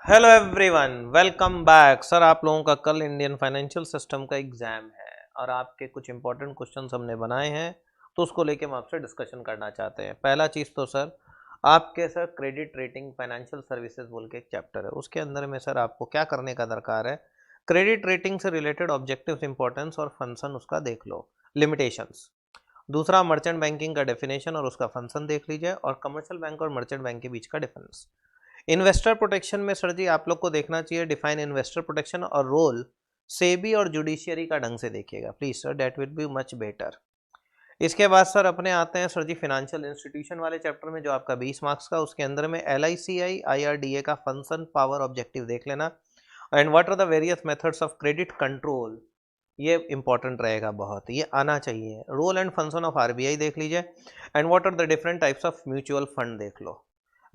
Hello everyone, welcome back. Sir, आप लोगों का कल इंडियन फाइनेंशियल सिस्टम का एग्जाम है और आपके कुछ इंपॉर्टेंट क्वेश्चंस हमने बनाए हैं, तो उसको लेके हम आपसे डिस्कशन करना चाहते हैं। पहला चीज़ तो सर, आपके sir credit rating financial services बोल के एक चैप्टर है, उसके अंदर में सर आपको क्या करने का दरकार है। क्रेडिट रेटिंग से रिलेटेड ऑब्जेक्टिव्स, इंपॉर्टेंस और फंक्शन उसका देख लो, लिमिटेशंस। दूसरा, मर्चेंट बैंकिंग का डेफिनेशन और उसका फंक्शन देख लीजिए, और कमर्शियल बैंक और मर्चेंट बैंक के बीच का डिफरेंस। इन्वेस्टर प्रोटेक्शन में सर जी आप लोग को देखना चाहिए डिफाइन इन्वेस्टर प्रोटेक्शन और रोल सेबी और जुडिशियरी का ढंग से देखिएगा please sir, that will be much better. इसके बाद सर अपने आते हैं सर जी फाइनेंशियल इंस्टीट्यूशन वाले चैप्टर में, जो आपका 20 मार्क्स का, उसके अंदर में L I C I I R D A का फंक्शन पावर ऑब्जेक्टिव देख लेना, and what are the various methods of credit control. ये इंपॉर्टेंट रहेगा बहुत, ये आना चाहिए। Role and function of RBI देख लीजिए, and what are the different types of mutual fund देख लो।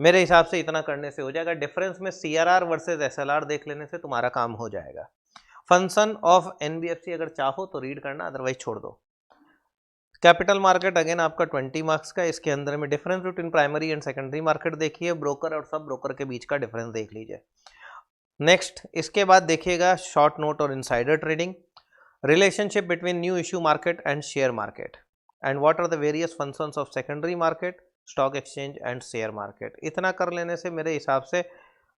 मेरे हिसाब से इतना करने से हो जाएगा। डिफरेंस में सीआरआर वर्सेस एसएलआर देख लेने से तुम्हारा काम हो जाएगा। फंक्शन ऑफ एनबीएफसी अगर चाहो तो रीड करना, अदरवाइज छोड़ दो। कैपिटल मार्केट अगेन आपका 20 मार्क्स का, इसके अंदर में difference between primary and secondary market देखिए, ब्रोकर और सब ब्रोकर के बीच का डिफरेंस देख लीजिए। नेक्स्ट, इसके बाद देखिएगा शॉर्ट नोट और insider trading, relationship between new issue market and share market, and what are the various functions of secondary market, stock exchange and share market. इतना कर लेने से मेरे हिसाब से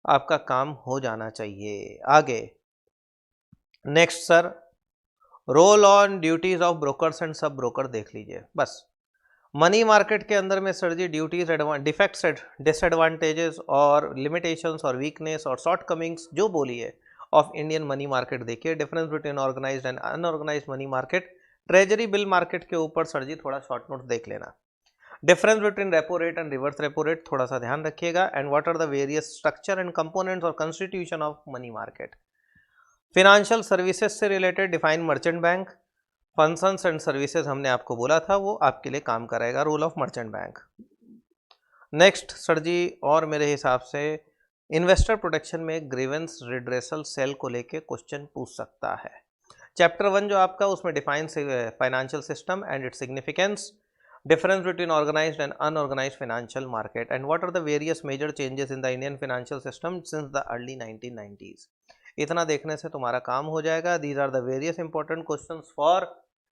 आपका काम हो जाना चाहिए। आगे next sir, role on duties of brokers and sub broker देख लीजिए बस। मनी मार्केट के अंदर में sir ji duties, defects, disadvantages और लिमिटेशंस और वीकनेस और शॉर्ट कमिंग्स जो बोली है ऑफ इंडियन मनी मार्केट देखिए। Difference between organised and unorganised money market, treasury bill market के ऊपर सर जी थोड़ा शॉर्ट नोट देख लेना। Difference between repo rate and reverse repo rate थोड़ा सा ध्यान रखिएगा, and what are the various structure and components और constitution of money market. Financial services से related define merchant bank, functions and services हमने आपको बोला था, वो आपके लिए काम करेगा, role of merchant bank. Next sir जी, और मेरे हिसाब से इन्वेस्टर प्रोटेक्शन में ग्रीवेंस रिड्रेसल सेल को लेके क्वेश्चन पूछ सकता है। चैप्टर 1 जो आपका, उसमें define financial system and its significance, difference between organized and unorganized financial market, and what are the various major changes in the Indian financial system since the early 1990s। इतना देखने से तुम्हारा काम हो जाएगा। These are the various important questions for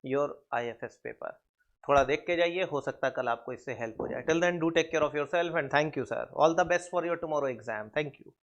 your IFS paper। थोड़ा देख के जाइए, हो सकता है कल आपको इससे हेल्प हो जाए। Till then do take care of yourself and thank you sir, all the best for your tomorrow exam। thank you।